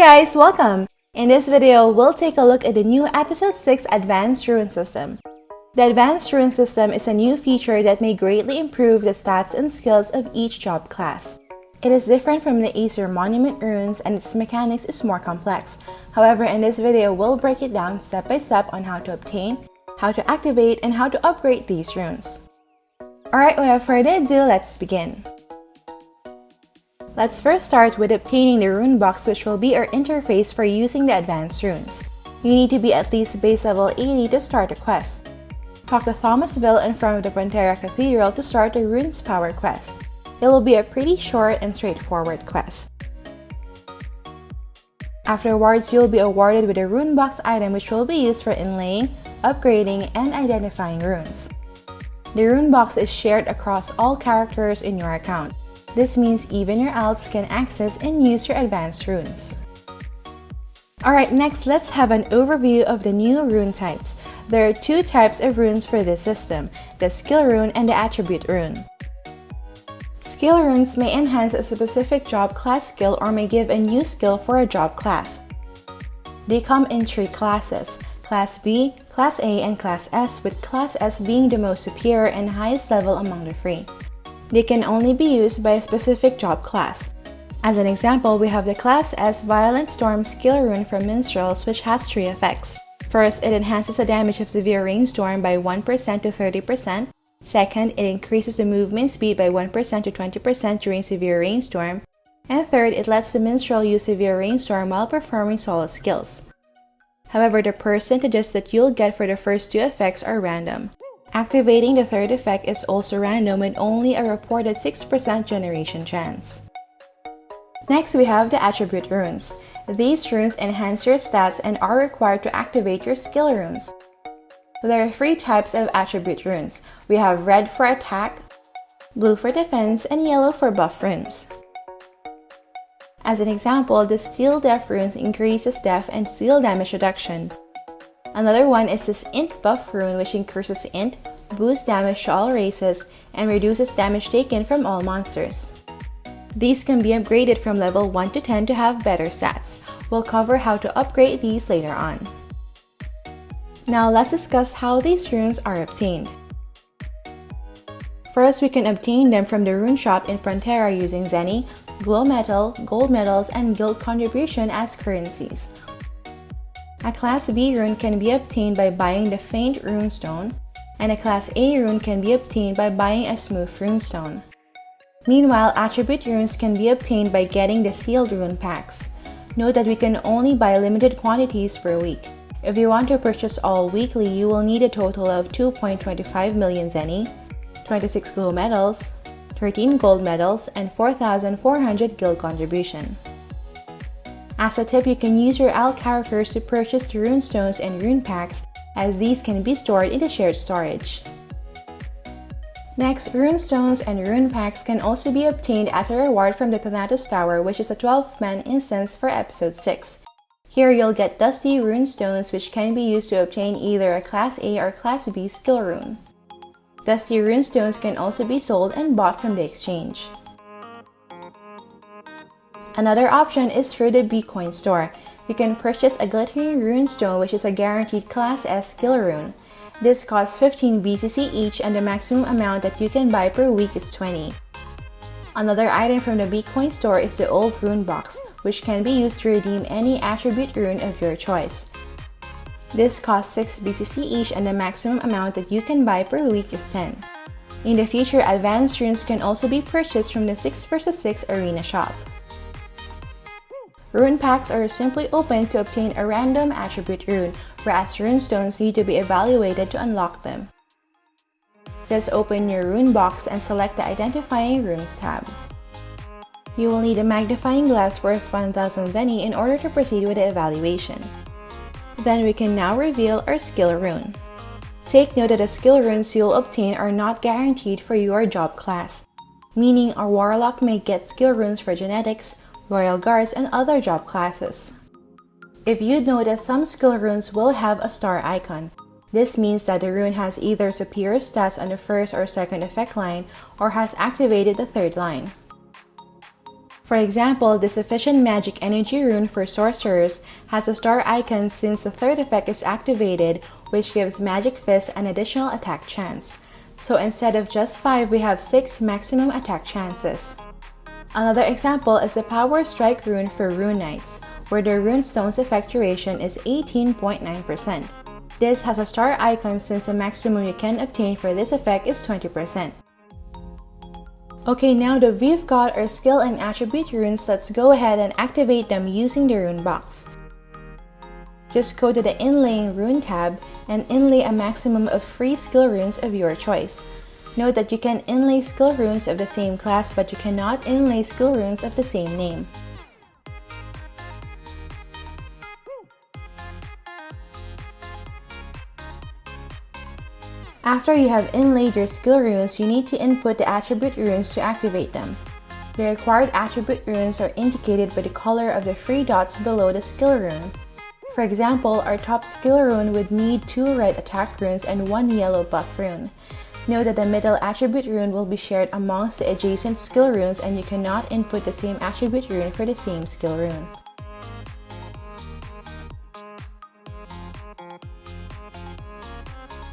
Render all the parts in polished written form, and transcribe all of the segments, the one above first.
guys, welcome! In this video, we'll take a look at the new Episode 6 Advanced Rune System. The Advanced Rune System is a new feature that may greatly improve the stats and skills of each job class. It is different from the Acer Monument runes and its mechanics is more complex. However, in this video, we'll break it down step by step on how to obtain, how to activate, and how to upgrade these runes. Alright, without further ado, let's begin. Let's first start with obtaining the Rune Box, which will be our interface for using the advanced runes. You need to be at least base level 80 to start a quest. Talk to Thomasville in front of the Pantera Cathedral to start the Runes Power quest. It will be a pretty short and straightforward quest. Afterwards, you'll be awarded with a Rune Box item which will be used for inlaying, upgrading, and identifying runes. The Rune Box is shared across all characters in your account. This means even your alts can access and use your advanced runes. Alright, next let's have an overview of the new rune types. There are two types of runes for this system, the skill rune and the attribute rune. Skill runes may enhance a specific job class skill or may give a new skill for a job class. They come in three classes, Class B, Class A, and Class S, with Class S being the most superior and highest level among the three. They can only be used by a specific job class. As an example, we have the Class S Violent Storm skill rune for Minstrels, which has three effects. First, it enhances the damage of severe rainstorm by 1% to 30%. Second, it increases the movement speed by 1% to 20% during severe rainstorm. And third, it lets the Minstrel use severe rainstorm while performing solo skills. However, the percentages that you'll get for the first two effects are random. Activating the third effect is also random with only a reported 6% generation chance. Next, we have the attribute runes. These runes enhance your stats and are required to activate your skill runes. There are three types of attribute runes. We have red for attack, blue for defense, and yellow for buff runes. As an example, the Steel Def runes increases def and steel damage reduction. Another one is this Int buff rune, which increases Int, boosts damage to all races, and reduces damage taken from all monsters. These can be upgraded from level 1 to 10 to have better stats. We'll cover how to upgrade these later on. Now let's discuss how these runes are obtained. First, we can obtain them from the rune shop in Frontera using Zenny, Glow Metal, Gold Medals, and Guild Contribution as currencies. A Class B rune can be obtained by buying the Faint Rune Stone, and a Class A rune can be obtained by buying a Smooth Rune Stone. Meanwhile, attribute runes can be obtained by getting the Sealed Rune Packs. Note that we can only buy limited quantities per week. If you want to purchase all weekly, you will need a total of 2.25 million Zenny, 26 Glow Medals, 13 Gold Medals, and 4,400 Guild Contribution. As a tip, you can use your alt characters to purchase the rune stones and rune packs, as these can be stored in the shared storage. Next, rune stones and rune packs can also be obtained as a reward from the Thanatos Tower, which is a 12-man instance for Episode 6. Here you'll get dusty rune stones which can be used to obtain either a Class A or Class B skill rune. Dusty rune stones can also be sold and bought from the exchange. Another option is through the Bitcoin store. You can purchase a glittering rune stone, which is a guaranteed Class S skill rune. This costs 15 BCC each and the maximum amount that you can buy per week is 20. Another item from the Bitcoin store is the old Rune Box, which can be used to redeem any attribute rune of your choice. This costs 6 BCC each and the maximum amount that you can buy per week is 10. In the future, advanced runes can also be purchased from the 6 vs 6 arena shop. Rune packs are simply opened to obtain a random attribute rune, whereas rune stones need to be evaluated to unlock them. Just open your Rune Box and select the Identifying Runes tab. You will need a magnifying glass worth 1000 Zenny in order to proceed with the evaluation. Then we can now reveal our skill rune. Take note that the skill runes you'll obtain are not guaranteed for your job class, meaning a Warlock may get skill runes for Genetics, Royal Guards, and other job classes. If you notice, some skill runes will have a star icon. This means that the rune has either superior stats on the first or second effect line or has activated the third line. For example, the Sufficient Magic Energy rune for sorcerers has a star icon since the third effect is activated, which gives Magic Fist an additional attack chance. So instead of just 5, we have 6 maximum attack chances. Another example is the Power Strike rune for Rune Knights, where the rune stone's effect duration is 18.9%. This has a star icon since the maximum you can obtain for this effect is 20%. Okay, now that we've got our skill and attribute runes, let's go ahead and activate them using the Rune Box. Just go to the Inlaying Rune tab and inlay a maximum of 3 skill runes of your choice. Note that you can inlay skill runes of the same class, but you cannot inlay skill runes of the same name. After you have inlaid your skill runes, you need to input the attribute runes to activate them. The required attribute runes are indicated by the color of the 3 dots below the skill rune. For example, our top skill rune would need 2 red attack runes and 1 yellow buff rune. Note that the middle attribute rune will be shared amongst the adjacent skill runes, and you cannot input the same attribute rune for the same skill rune.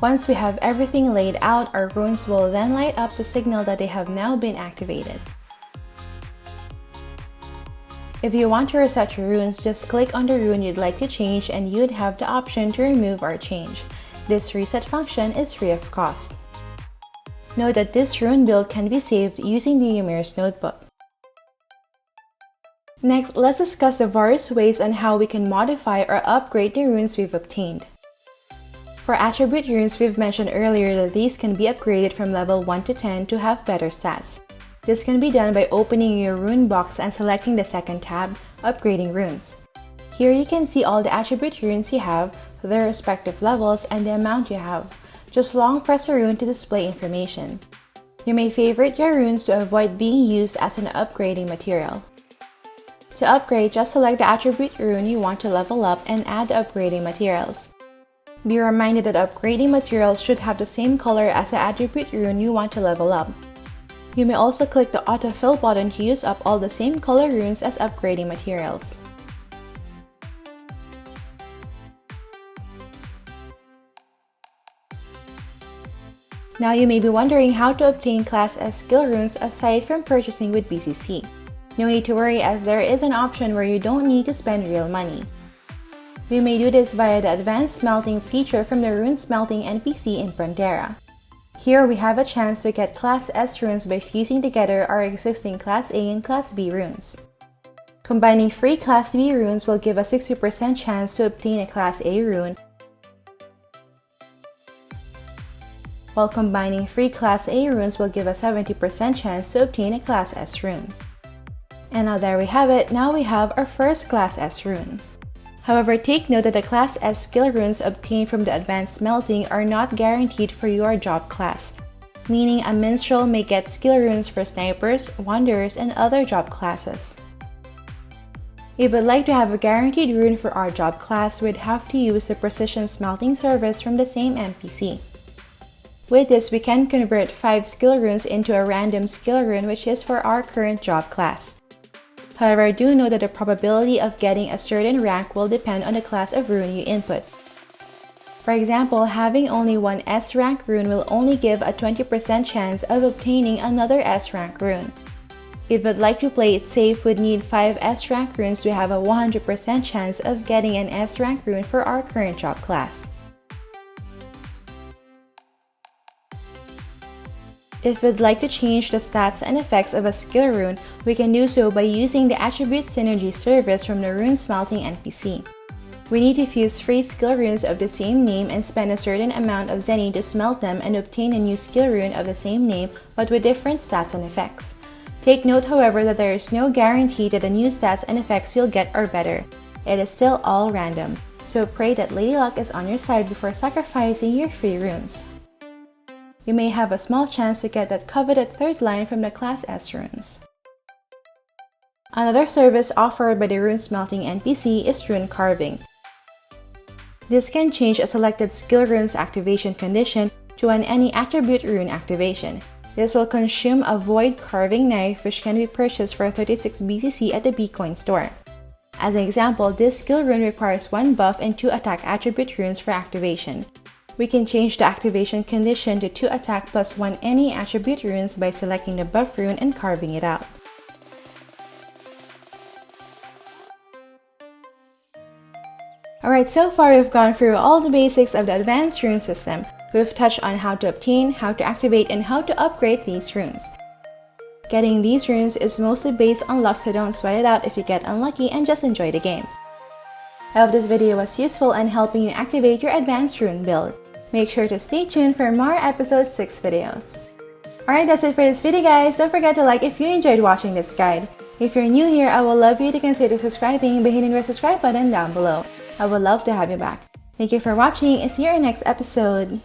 Once we have everything laid out, our runes will then light up to signal that they have now been activated. If you want to reset your runes, just click on the rune you'd like to change and you'd have the option to remove or change. This reset function is free of cost. Note that this rune build can be saved using the Ymir's notebook. Next, let's discuss the various ways on how we can modify or upgrade the runes we've obtained. For attribute runes, we've mentioned earlier that these can be upgraded from level 1 to 10 to have better stats. This can be done by opening your Rune Box and selecting the second tab, Upgrading Runes. Here you can see all the attribute runes you have, their respective levels, and the amount you have. Just long press a rune to display information. You may favorite your runes to avoid being used as an upgrading material. To upgrade, just select the attribute rune you want to level up and add the upgrading materials. Be reminded that upgrading materials should have the same color as the attribute rune you want to level up. You may also click the autofill button to use up all the same color runes as upgrading materials. Now you may be wondering how to obtain Class S skill runes aside from purchasing with BCC. No need to worry, as there is an option where you don't need to spend real money. We may do this via the Advanced Smelting feature from the Rune Smelting NPC in Frontera. Here we have a chance to get Class S runes by fusing together our existing Class A and Class B runes. Combining 3 Class B runes will give a 60% chance to obtain a Class A rune, while combining 3 Class A runes will give a 70% chance to obtain a Class S rune. And now there we have it, now we have our first Class S rune. However, take note that the Class S skill runes obtained from the Advanced Smelting are not guaranteed for your job class, meaning a minstrel may get skill runes for snipers, wanderers, and other job classes. If we'd like to have a guaranteed rune for our job class, we'd have to use the Precision Smelting service from the same NPC. With this, we can convert 5 skill runes into a random skill rune which is for our current job class. However, do know that the probability of getting a certain rank will depend on the class of rune you input. For example, having only one S rank rune will only give a 20% chance of obtaining another S rank rune. If you'd like to play it safe, we'd need 5 S rank runes to have a 100% chance of getting an S rank rune for our current job class. If we'd like to change the stats and effects of a skill rune, we can do so by using the Attribute Synergy service from the Rune Smelting NPC. We need to fuse 3 skill runes of the same name and spend a certain amount of Zenny to smelt them and obtain a new skill rune of the same name but with different stats and effects. Take note, however, that there is no guarantee that the new stats and effects you'll get are better. It is still all random, so pray that Lady Luck is on your side before sacrificing your free runes. You may have a small chance to get that coveted third line from the Class S runes. Another service offered by the Rune Smelting NPC is Rune Carving. This can change a selected skill rune's activation condition to an any attribute rune activation. This will consume a void carving knife which can be purchased for 36 BCC at the Bitcoin store. As an example, this skill rune requires 1 buff and 2 attack attribute runes for activation. We can change the activation condition to 2 attack plus 1 any attribute runes by selecting the buff rune and carving it out. Alright, so far we've gone through all the basics of the advanced rune system. We've touched on how to obtain, how to activate, and how to upgrade these runes. Getting these runes is mostly based on luck, so don't sweat it out if you get unlucky and just enjoy the game. I hope this video was useful in helping you activate your advanced rune build. Make sure to stay tuned for more episode 6 videos. Alright, that's it for this video guys. Don't forget to like if you enjoyed watching this guide. If you're new here, I would love you to consider subscribing by hitting the subscribe button down below. I would love to have you back. Thank you for watching and see you in our next episode.